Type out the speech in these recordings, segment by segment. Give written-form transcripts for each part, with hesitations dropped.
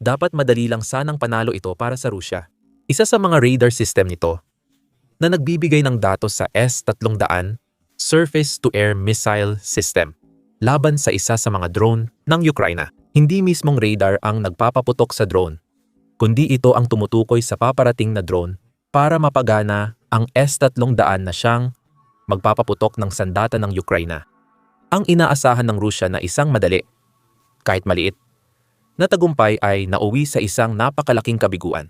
dapat madali lang sanang panalo ito para sa Rusya. Isa sa mga radar system nito na nagbibigay ng datos sa S-300 Surface-to-Air Missile System laban sa isa sa mga drone ng Ukraine. Hindi mismong radar ang nagpapaputok sa drone, kundi ito ang tumutukoy sa paparating na drone para mapagana ang S-300 na siyang magpapaputok ng sandata ng Ukraine. Ang inaasahan ng Rusya na isang madali, kahit maliit, na tagumpay ay nauwi sa isang napakalaking kabiguan.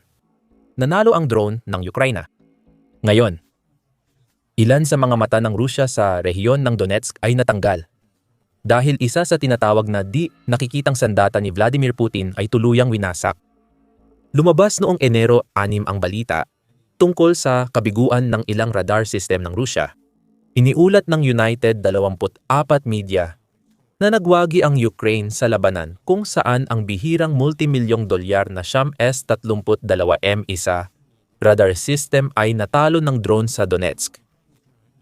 Nanalo ang drone ng Ukraine. Ngayon, ilan sa mga mata ng Rusya sa rehiyon ng Donetsk ay natanggal dahil isa sa tinatawag na di nakikitang sandata ni Vladimir Putin ay tuluyang winasak. Lumabas noong Enero 6 ang balita tungkol sa kabiguan ng ilang radar system ng Rusya. Iniulat ng United 24 Media na nagwagi ang Ukraine sa labanan kung saan ang bihirang multimilyong dolyar na Sham S-32M1 radar system ay natalo ng drone sa Donetsk.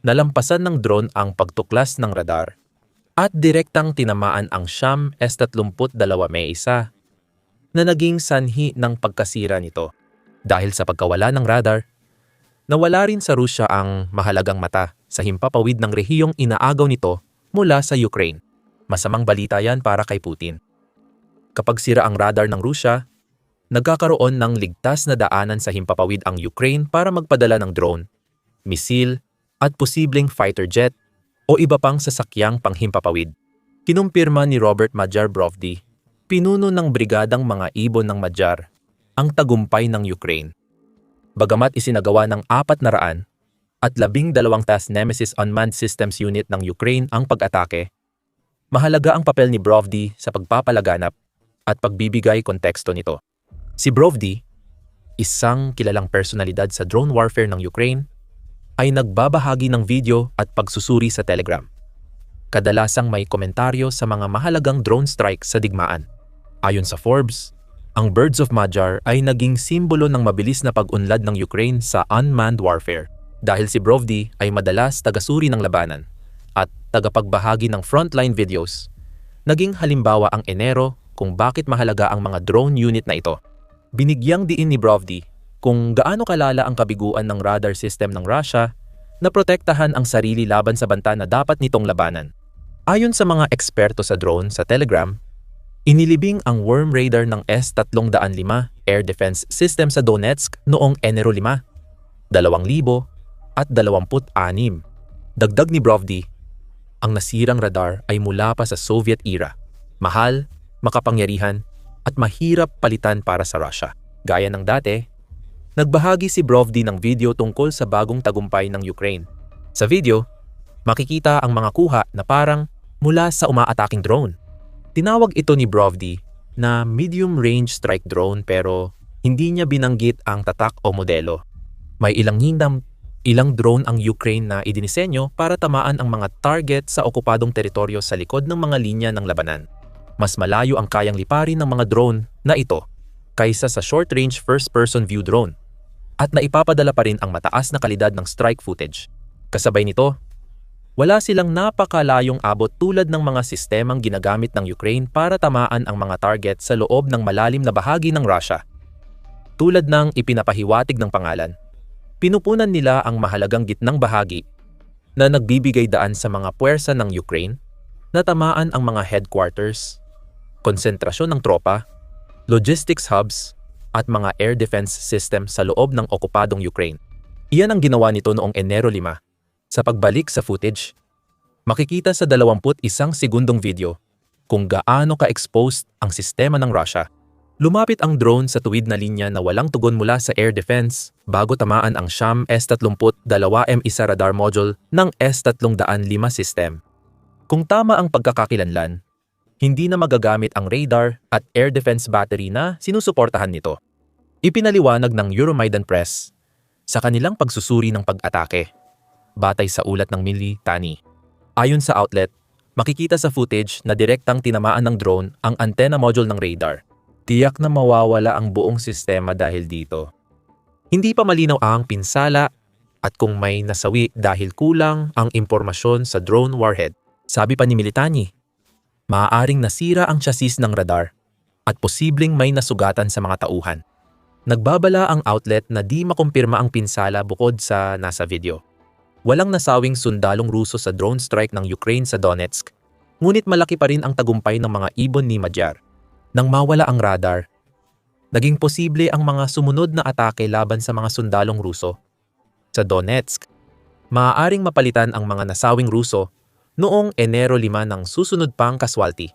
Nalampasan ng drone ang pagtuklas ng radar at direktang tinamaan ang Sham S-32M1 na naging sanhi ng pagkasira nito. Dahil sa pagkawala ng radar, nawala rin sa Rusya ang mahalagang mata sa himpapawid ng rehiyong inaagaw nito mula sa Ukraine. Masamang balita yan para kay Putin. Kapag sira ang radar ng Rusya, nagkakaroon ng ligtas na daanan sa himpapawid ang Ukraine para magpadala ng drone, misil, at posibleng fighter jet o iba pang sasakyang panghimpapawid. Kinumpirma ni Robert Magyar Brovdi, pinuno ng brigadang mga ibon ng Magyar, ang tagumpay ng Ukraine. Bagamat isinagawa ng 400 at 12 TAS Nemesis Unmanned Systems Unit ng Ukraine ang pag-atake, mahalaga ang papel ni Brovdi sa pagpapalaganap at pagbibigay konteksto nito. Si Brovdi, isang kilalang personalidad sa drone warfare ng Ukraine, ay nagbabahagi ng video at pagsusuri sa Telegram. Kadalasang may komentaryo sa mga mahalagang drone strike sa digmaan. Ayon sa Forbes, ang Birds of Magyar ay naging simbolo ng mabilis na pag-unlad ng Ukraine sa unmanned warfare dahil si Brovdi ay madalas tagasuri ng labanan at tagapagbahagi ng frontline videos. Naging halimbawa ang Enero kung bakit mahalaga ang mga drone unit na ito. Binigyang diin ni Brovdi kung gaano kalala ang kabiguan ng radar system ng Russia na protektahan ang sarili laban sa banta na dapat nitong labanan. Ayon sa mga eksperto sa drone sa Telegram, inilibing ang worm radar ng S-305 Air Defense System sa Donetsk noong Enero 5, 2026. Dagdag ni Brovdi, ang nasirang radar ay mula pa sa Soviet era, mahal, makapangyarihan, at mahirap palitan para sa Russia. Gaya ng dati, nagbahagi si Brovdi ng video tungkol sa bagong tagumpay ng Ukraine. Sa video, makikita ang mga kuha na parang mula sa umaataking drone. Tinawag ito ni Brovdi na medium-range strike drone pero hindi niya binanggit ang tatak o modelo. May ilang drone ang Ukraine na idinisenyo para tamaan ang mga target sa okupadong teritoryo sa likod ng mga linya ng labanan. Mas malayo ang kayang liparin ng mga drone na ito kaysa sa short-range first-person view drone at naipapadala pa rin ang mataas na kalidad ng strike footage. Kasabay nito, wala silang napakalayong abot tulad ng mga sistemang ginagamit ng Ukraine para tamaan ang mga target sa loob ng malalim na bahagi ng Russia. Tulad ng ipinapahiwatig ng pangalan, pinupunan nila ang mahalagang gitnang bahagi na nagbibigay daan sa mga puwersa ng Ukraine na tamaan ang mga headquarters, konsentrasyon ng tropa, logistics hubs, at mga air defense system sa loob ng okupadong Ukraine. Iyan ang ginawa nito noong Enero 5. Sa pagbalik sa footage, makikita sa 21 segundong video kung gaano ka-exposed ang sistema ng Russia. Lumapit ang drone sa tuwid na linya na walang tugon mula sa air defense bago tamaan ang Sham S-32M1 radar module ng S-305 system. Kung tama ang pagkakakilanlan, hindi na magagamit ang radar at air defense battery na sinusuportahan nito. Ipinaliwanag ng Euromaidan Press sa kanilang pagsusuri ng pag-atake, batay sa ulat ng Militani. Ayon sa outlet, makikita sa footage na direktang tinamaan ng drone ang antenna module ng radar. Tiyak na mawawala ang buong sistema dahil dito. Hindi pa malinaw ang pinsala at kung may nasawi dahil kulang ang impormasyon sa drone warhead. Sabi pa ni Militani, maaaring nasira ang chassis ng radar at posibleng may nasugatan sa mga tauhan. Nagbabala ang outlet na di makumpirma ang pinsala bukod sa nasa video. Walang nasawing sundalong Ruso sa drone strike ng Ukraine sa Donetsk, ngunit malaki pa rin ang tagumpay ng mga ibon ni Magyar. Nang mawala ang radar, naging posible ang mga sumunod na atake laban sa mga sundalong Ruso. Sa Donetsk, maaaring mapalitan ang mga nasawing Ruso noong Enero 5 ng susunod pang kaswalti.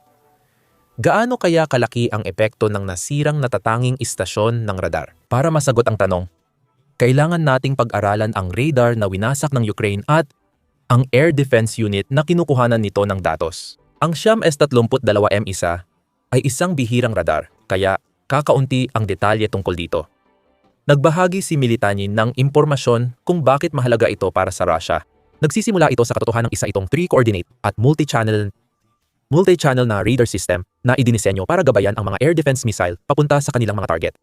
Gaano kaya kalaki ang epekto ng nasirang natatanging istasyon ng radar? Para masagot ang tanong, kailangan nating pag-aralan ang radar na winasak ng Ukraine at ang Air Defense Unit na kinukuhanan nito ng datos. Ang Siyam S-32M1 ay isang bihirang radar, kaya kakaunti ang detalye tungkol dito. Nagbahagi si Militani ng impormasyon kung bakit mahalaga ito para sa Russia. Nagsisimula ito sa katotohanan ng isa itong 3-coordinate at multi-channel na radar system na idinisenyo para gabayan ang mga air defense missile papunta sa kanilang mga target.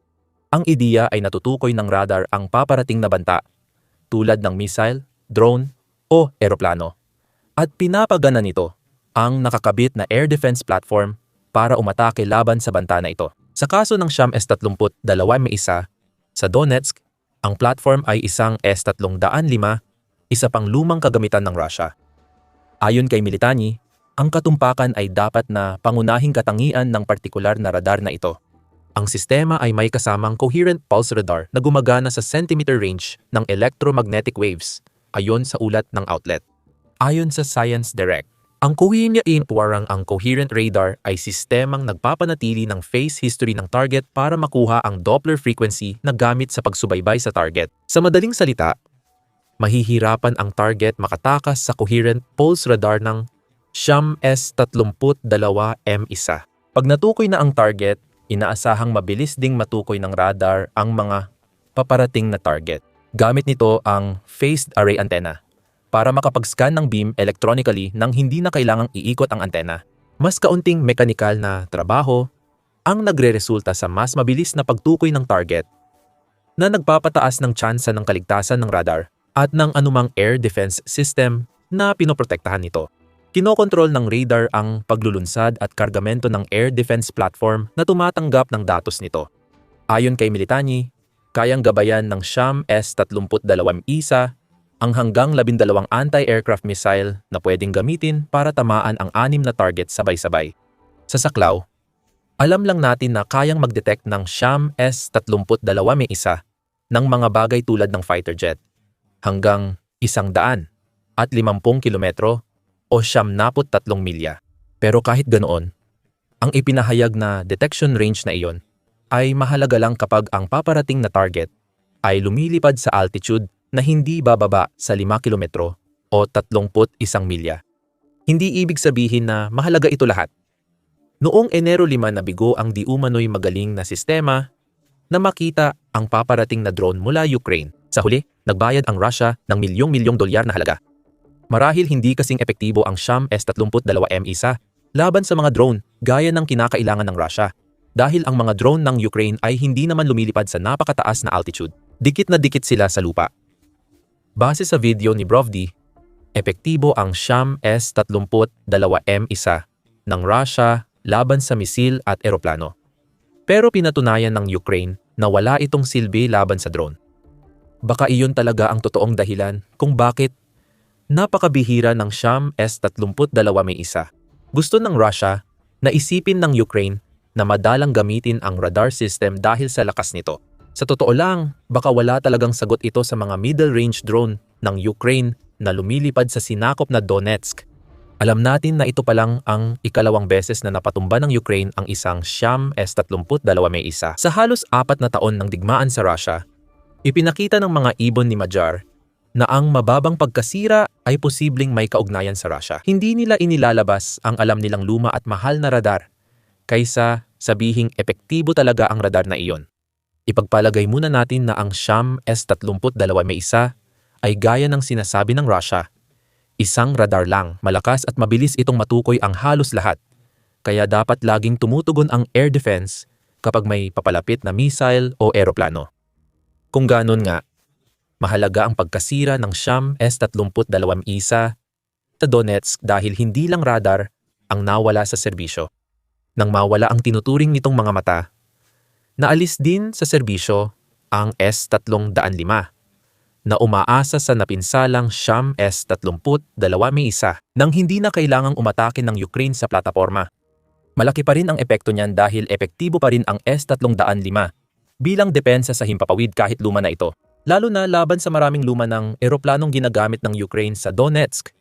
Ang ideya ay natutukoy ng radar ang paparating na banta tulad ng missile, drone o eroplano at pinapagana nito ang nakakabit na air defense platform para umatake laban sa banta na ito. Sa kaso ng Siyam S-32M1 sa Donetsk, ang platform ay isang S-305, isa pang lumang kagamitan ng Russia. Ayon kay Militani, ang katumpakan ay dapat na pangunahing katangian ng partikular na radar na ito. Ang sistema ay may kasamang coherent pulse radar na gumagana sa centimeter range ng electromagnetic waves, ayon sa ulat ng outlet. Ayon sa Science Direct, ang coherent radar ay sistemang nagpapanatili ng phase history ng target para makuha ang Doppler frequency na gamit sa pagsubaybay sa target. Sa madaling salita, mahihirapan ang target makatakas sa coherent pulse radar ng Siyam S-32M1. Pag natukoy na ang target, inaasahang mabilis ding matukoy ng radar ang mga paparating na target. Gamit nito ang phased array antenna para makapag-scan ng beam electronically nang hindi na kailangang iikot ang antena. Mas kaunting mekanikal na trabaho ang nagreresulta sa mas mabilis na pagtukoy ng target na nagpapataas ng tsansa ng kaligtasan ng radar at ng anumang air defense system na pinoprotektahan nito. Kinokontrol ng radar ang paglulunsad at kargamento ng air defense platform na tumatanggap ng datos nito. Ayon kay Militani, kayang gabayan ng Siyam S-32M1 ang hanggang 12 anti-aircraft missile na pwedeng gamitin para tamaan ang 6 na target sabay-sabay. Sa saklaw, alam lang natin na kayang mag-detect ng Siyam S-32M1 ng mga bagay tulad ng fighter jet hanggang 100 at 50 kilometro o 73 milya. Pero kahit ganoon, ang ipinahayag na detection range na iyon ay mahalaga lang kapag ang paparating na target ay lumilipad sa altitude na hindi bababa sa 5 kilometro o 31 milya. Hindi ibig sabihin na mahalaga ito lahat. Noong Enero 5 nabigo ang di umano'y magaling na sistema na makita ang paparating na drone mula Ukraine. Sa huli, nagbayad ang Russia ng milyong-milyong dolyar na halaga. Marahil hindi kasing epektibo ang Siyam S-32M1 laban sa mga drone gaya ng kinakailangan ng Russia dahil ang mga drone ng Ukraine ay hindi naman lumilipad sa napakataas na altitude. Dikit na dikit sila sa lupa. Base sa video ni Brovdi, epektibo ang Siyam S-32M1 ng Russia laban sa misil at eroplano. Pero pinatunayan ng Ukraine na wala itong silbi laban sa drone. Baka iyon talaga ang totoong dahilan kung bakit napakabihira ng Siyam S-32M1. Gusto ng Russia na isipin ng Ukraine na madalang gamitin ang radar system dahil sa lakas nito. Sa totoo lang, baka wala talagang sagot ito sa mga middle-range drone ng Ukraine na lumilipad sa sinakop na Donetsk. Alam natin na ito pa lang ang ikalawang beses na napatumba ng Ukraine ang isang Siyam S-32M1. Sa halos 4 na taon ng digmaan sa Russia, ipinakita ng mga ibon ni Magyar na ang mababang pagkasira ay posibleng may kaugnayan sa Russia. Hindi nila inilalabas ang alam nilang luma at mahal na radar kaysa sabihing epektibo talaga ang radar na iyon. Ipagpalagay muna natin na ang Siyam S-32M1 ay gaya ng sinasabi ng Russia. Isang radar lang, malakas at mabilis itong matukoy ang halos lahat. Kaya dapat laging tumutugon ang air defense kapag may papalapit na missile o eroplano. Kung ganon nga, mahalaga ang pagkasira ng Siyam S-32M1 sa Donetsk dahil hindi lang radar ang nawala sa serbisyo. Nang mawala ang tinuturing nitong mga mata, naalis din sa serbisyo ang S-305 na umaasa sa napinsalang Siyam S-32 nang hindi na kailangang umatake ng Ukraine sa plataporma. Malaki pa rin ang epekto niyan dahil epektibo pa rin ang S-305 bilang depensa sa himpapawid kahit luma na ito, lalo na laban sa maraming luma ng eroplanong ginagamit ng Ukraine sa Donetsk.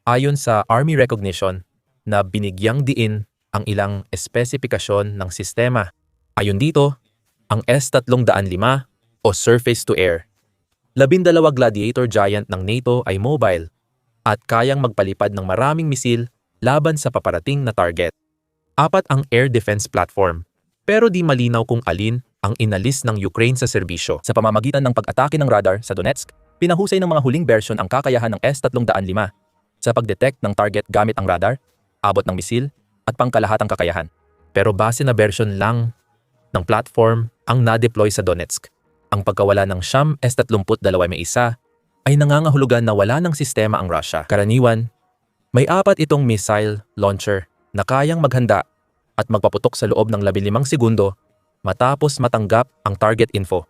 Ayon sa Army Recognition na binigyang diin ang ilang espesipikasyon ng sistema. Ayon dito, ang S-305 o surface-to-air, 12 Gladiator Giant ng NATO ay mobile at kayang magpalipad ng maraming misil laban sa paparating na target. 4 ang air defense platform, pero di malinaw kung alin ang inalis ng Ukraine sa serbisyo. Sa pamamagitan ng pag-atake ng radar sa Donetsk, pinahusay ng mga huling bersyon ang kakayahan ng S-305 sa pag-detect ng target gamit ang radar, abot ng misil, at pangkalahatang kakayahan. Pero base na version lang ng platform ang na-deploy sa Donetsk. Ang pagkawala ng Siyam S-32 ay nangangahulugan na wala ng sistema ang Russia. Karaniwan, may 4 itong missile launcher na kayang maghanda at magpaputok sa loob ng 15 segundo matapos matanggap ang target info.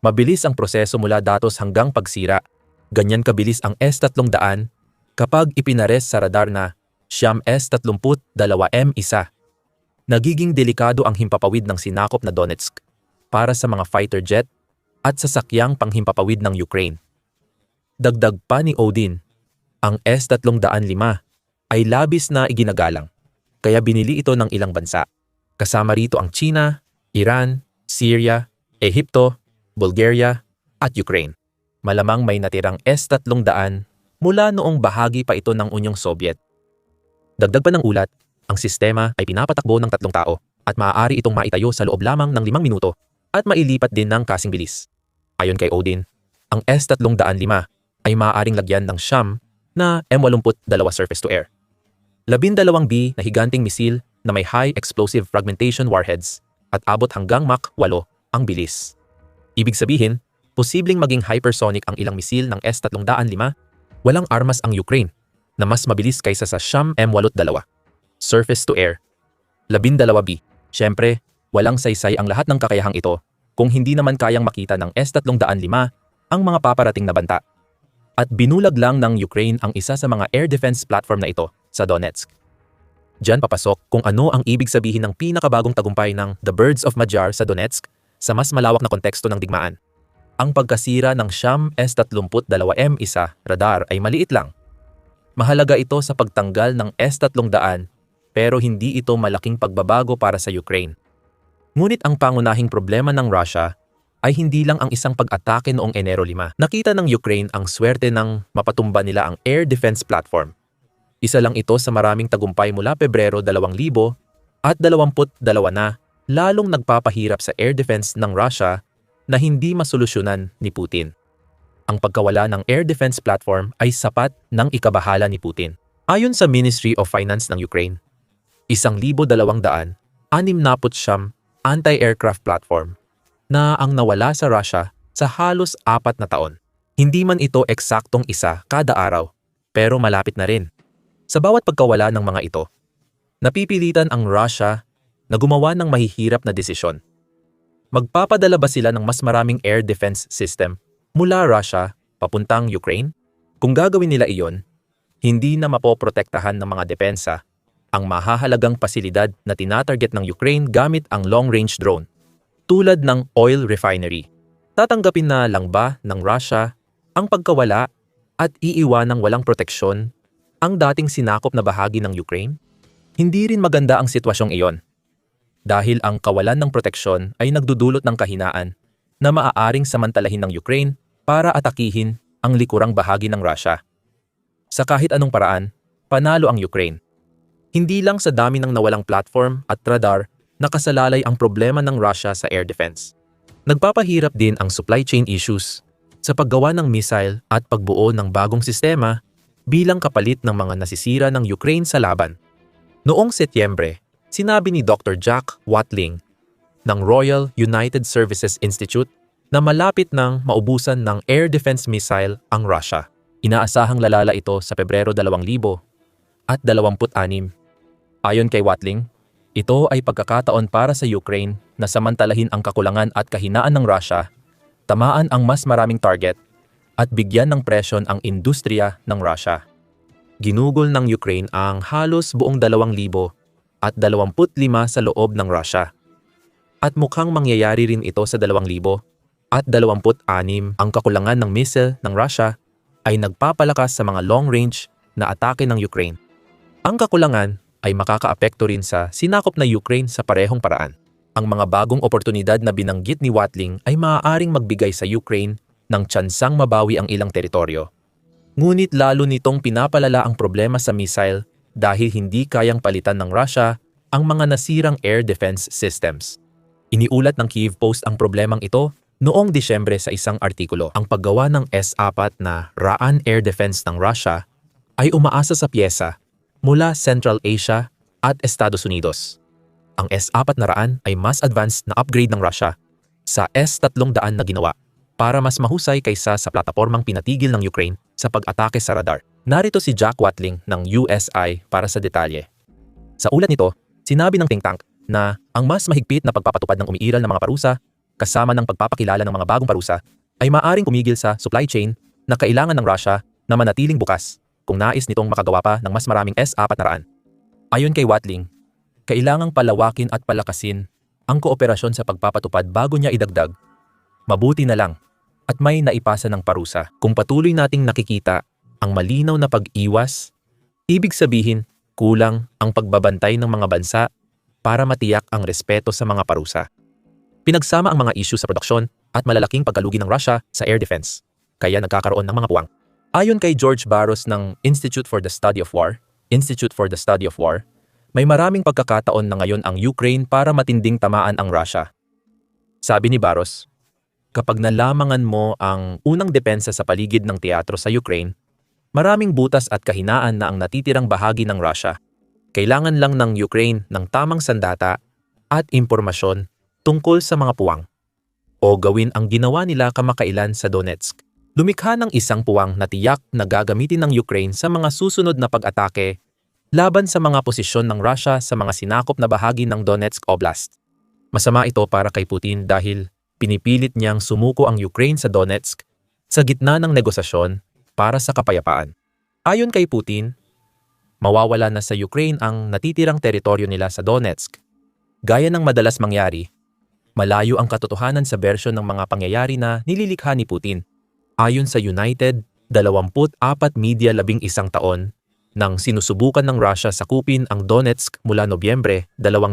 Mabilis ang proseso mula datos hanggang pagsira. Ganyan kabilis ang S-300 kapag ipinares sa radar na Siyam S-32M1. Nagiging delikado ang himpapawid ng sinakop na Donetsk para sa mga fighter jet at sasakyang panghimpapawid ng Ukraine. Dagdag pa ni Odin, ang S-305 ay labis na iginagalang, kaya binili ito ng ilang bansa. Kasama rito ang China, Iran, Syria, Ehipto, Bulgaria at Ukraine. Malamang may natirang S-300 mula noong bahagi pa ito ng Unyong Soviet. Dagdag pa ng ulat, ang sistema ay pinapatakbo ng 3 tao at maaari itong maitayo sa loob lamang ng 5 minuto at mailipat din ng kasing bilis. Ayon kay Odin, ang S-305 ay maaaring lagyan ng Siyam na M82 surface-to-air. 12B na higanting misil na may high explosive fragmentation warheads at abot hanggang Mach 8 ang bilis. Ibig sabihin, posibleng maging hypersonic ang ilang misil ng S-305. Walang armas ang Ukraine na mas mabilis kaysa sa Siyam M82. Surface-to-air. 12B. Siyempre, walang saysay ang lahat ng kakayahang ito kung hindi naman kayang makita ng S-305 ang mga paparating na banta. At binulag lang ng Ukraine ang isa sa mga air defense platform na ito sa Donetsk. Diyan papasok kung ano ang ibig sabihin ng pinakabagong tagumpay ng The Birds of Magyar sa Donetsk sa mas malawak na konteksto ng digmaan. Ang pagkasira ng Siyam S-32M1 radar ay maliit lang. Mahalaga ito sa pagtanggal ng S-300 pero hindi ito malaking pagbabago para sa Ukraine. Ngunit ang pangunahing problema ng Russia ay hindi lang ang isang pag-atake noong Enero 5. Nakita ng Ukraine ang swerte ng mapatumba nila ang air defense platform. Isa lang ito sa maraming tagumpay mula Pebrero 2022 na lalong nagpapahirap sa air defense ng Russia na hindi masolusyonan ni Putin. Ang pagkawala ng air defense platform ay sapat ng ikabahala ni Putin. Ayon sa Ministry of Finance ng Ukraine, 1,269 anti-aircraft platform na ang nawala sa Russia sa halos 4 na taon. Hindi man ito eksaktong isa kada araw, pero malapit na rin. Sa bawat pagkawala ng mga ito, napipilitan ang Russia na gumawa ng mahihirap na desisyon. Magpapadala ba sila ng mas maraming air defense system mula Russia papuntang Ukraine? Kung gagawin nila iyon, hindi na mapoprotektahan ng mga depensa ang mahahalagang pasilidad na tinatarget ng Ukraine gamit ang long-range drone, tulad ng oil refinery. Tatanggapin na lang ba ng Russia ang pagkawala at iiwanang walang proteksyon ang dating sinakop na bahagi ng Ukraine? Hindi rin maganda ang sitwasyong iyon, dahil ang kawalan ng proteksyon ay nagdudulot ng kahinaan na maaaring samantalahin ng Ukraine para atakihin ang likurang bahagi ng Russia. Sa kahit anong paraan, panalo ang Ukraine. Hindi lang sa dami ng nawalang platform at radar nakasalalay ang problema ng Russia sa air defense. Nagpapahirap din ang supply chain issues sa paggawa ng missile at pagbuo ng bagong sistema bilang kapalit ng mga nasisira ng Ukraine sa laban. Noong Setyembre, sinabi ni Dr. Jack Watling ng Royal United Services Institute na malapit nang maubusan ng air defense missile ang Russia. Inaasahang lalala ito sa Pebrero 2026. Ayon kay Watling, Ito ay pagkakataon para sa Ukraine na samantalahin ang kakulangan at kahinaan ng Russia, tamaan ang mas maraming target, at bigyan ng presyon ang industriya ng Russia. Ginugol ng Ukraine ang halos buong 2,000 at 25 sa loob ng Russia. At mukhang mangyayari rin ito sa 2,000 at 26 ang kakulangan ng missile ng Russia ay nagpapalakas sa mga long-range na atake ng Ukraine. Ang kakulangan ay makakaapekto rin sa sinakop na Ukraine sa parehong paraan. Ang mga bagong oportunidad na binanggit ni Watling ay maaaring magbigay sa Ukraine ng tsansang mabawi ang ilang teritoryo. Ngunit lalo nitong pinapalala ang problema sa missile dahil hindi kayang palitan ng Russia ang mga nasirang air defense systems. Iniulat ng Kyiv Post ang problemang ito noong Disyembre sa isang artikulo. Ang paggawa ng S-4 na Ra'an air defense ng Russia ay umaasa sa piyesa mula Central Asia at Estados Unidos. Ang S-4 na Ra'an ay mas advanced na upgrade ng Russia sa S-300 na ginawa para mas mahusay kaysa sa platapormang pinatigil ng Ukraine sa pag-atake sa radar. Narito si Jack Watling ng USI para sa detalye. Sa ulat nito, sinabi ng think tank na ang mas mahigpit na pagpapatupad ng umiiral ng mga parusa kasama ng pagpapakilala ng mga bagong parusa ay maaaring pumigil sa supply chain na kailangan ng Russia na manatiling bukas kung nais nitong makagawa pa ng mas maraming S-4 na Ra'an. Ayon kay Watling, kailangang palawakin at palakasin ang kooperasyon sa pagpapatupad bago niya idagdag. Mabuti na lang at may naipasa ng parusa. Kung patuloy nating nakikita ang malinaw na pag-iwas, ibig sabihin kulang ang pagbabantay ng mga bansa para matiyak ang respeto sa mga parusa. Pinagsama ang mga issue sa produksyon at malalaking pagkalugi ng Russia sa air defense, kaya nagkakaroon ng mga puwang. Ayon kay George Barros ng Institute for the Study of War, may maraming pagkakataon na ngayon ang Ukraine para matinding tamaan ang Russia. Sabi ni Barros, kapag nalamangan mo ang unang depensa sa paligid ng teatro sa Ukraine, maraming butas at kahinaan na ang natitirang bahagi ng Russia. Kailangan lang ng Ukraine ng tamang sandata at impormasyon tungkol sa mga puwang. O gawin ang ginawa nila kamakailan sa Donetsk. Lumikha ng isang puwang na tiyak na gagamitin ng Ukraine sa mga susunod na pag-atake laban sa mga posisyon ng Russia sa mga sinakop na bahagi ng Donetsk Oblast. Masama ito para kay Putin dahil pinipilit niyang sumuko ang Ukraine sa Donetsk sa gitna ng negosasyon para sa kapayapaan. Ayon kay Putin, mawawala na sa Ukraine ang natitirang teritoryo nila sa Donetsk. Gaya ng madalas mangyari, malayo ang katotohanan sa bersyon ng mga pangyayari na nililikha ni Putin. Ayon sa United, 24 media 11 taon nang sinusubukan ng Russia sakupin ang Donetsk mula Nobyembre 2000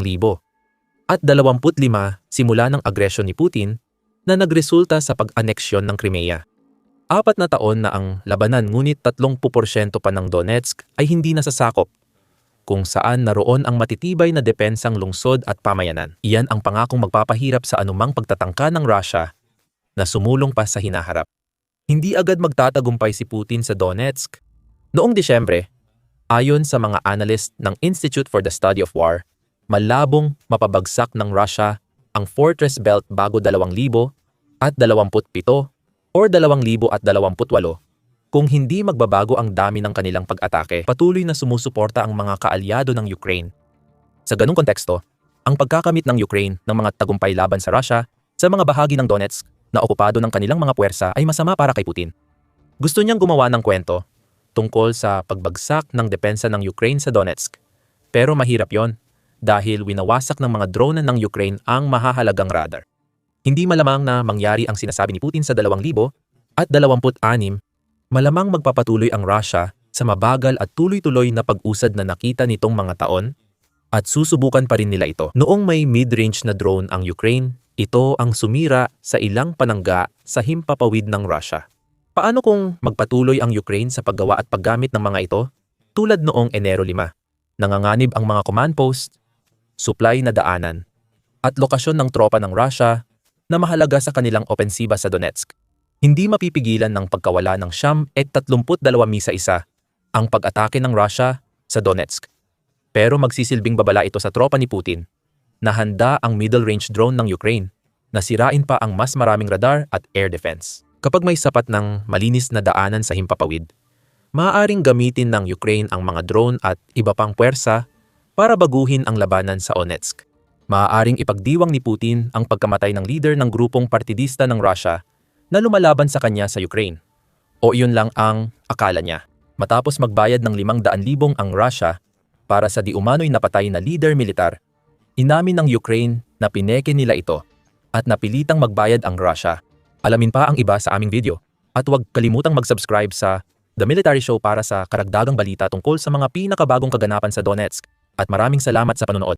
at 25 simula ng agresyon ni Putin na nagresulta sa pag-aneksyon ng Crimea. 4 na taon na ang labanan ngunit 30% pa ng Donetsk ay hindi nasasakop, kung saan naroon ang matitibay na depensang lungsod at pamayanan. Iyan ang pangakong magpapahirap sa anumang pagtatangka ng Russia na sumulong pa sa hinaharap. Hindi agad magtatagumpay si Putin sa Donetsk. Noong Disyembre, ayon sa mga analyst ng Institute for the Study of War, malabong mapabagsak ng Russia ang Fortress Belt bago 2027 or 2028 kung hindi magbabago ang dami ng kanilang pag-atake. Patuloy na sumusuporta ang mga kaalyado ng Ukraine. Sa ganung konteksto, ang pagkakamit ng Ukraine ng mga tagumpay laban sa Russia sa mga bahagi ng Donetsk na okupado ng kanilang mga puwersa ay masama para kay Putin. Gusto niyang gumawa ng kwento tungkol sa pagbagsak ng depensa ng Ukraine sa Donetsk. Pero mahirap yon dahil winawasak ng mga drone ng Ukraine ang mahahalagang radar. Hindi malamang na mangyari ang sinasabi ni Putin sa 2026, malamang magpapatuloy ang Russia sa mabagal at tuloy-tuloy na pag-usad na nakita nitong mga taon at susubukan pa rin nila ito. Noong may mid-range na drone ang Ukraine, ito ang sumira sa ilang panangga sa himpapawid ng Russia. Paano kung magpatuloy ang Ukraine sa paggawa at paggamit ng mga ito? Tulad noong Enero 5, nanganganib ang mga command post, supply na daanan, at lokasyon ng tropa ng Russia na mahalaga sa kanilang opensiba sa Donetsk. Hindi mapipigilan ng pagkawala ng 32 misa-isa ang pag-atake ng Russia sa Donetsk. Pero magsisilbing babala ito sa tropa ni Putin na handa ang middle-range drone ng Ukraine na sirain pa ang mas maraming radar at air defense. Kapag may sapat ng malinis na daanan sa himpapawid, maaaring gamitin ng Ukraine ang mga drone at iba pang puwersa para baguhin ang labanan sa Donetsk. Maaaring ipagdiwang ni Putin ang pagkamatay ng leader ng grupong partidista ng Russia na lumalaban sa kanya sa Ukraine. O iyon lang ang akala niya. Matapos magbayad ng 500,000 ang Russia para sa di umano'y napatay na leader militar, inamin ng Ukraine na pineke nila ito at napilitang magbayad ang Russia. Alamin pa ang iba sa aming video at huwag kalimutang mag-subscribe sa The Military Show para sa karagdagang balita tungkol sa mga pinakabagong kaganapan sa Donetsk. At maraming salamat sa panonood.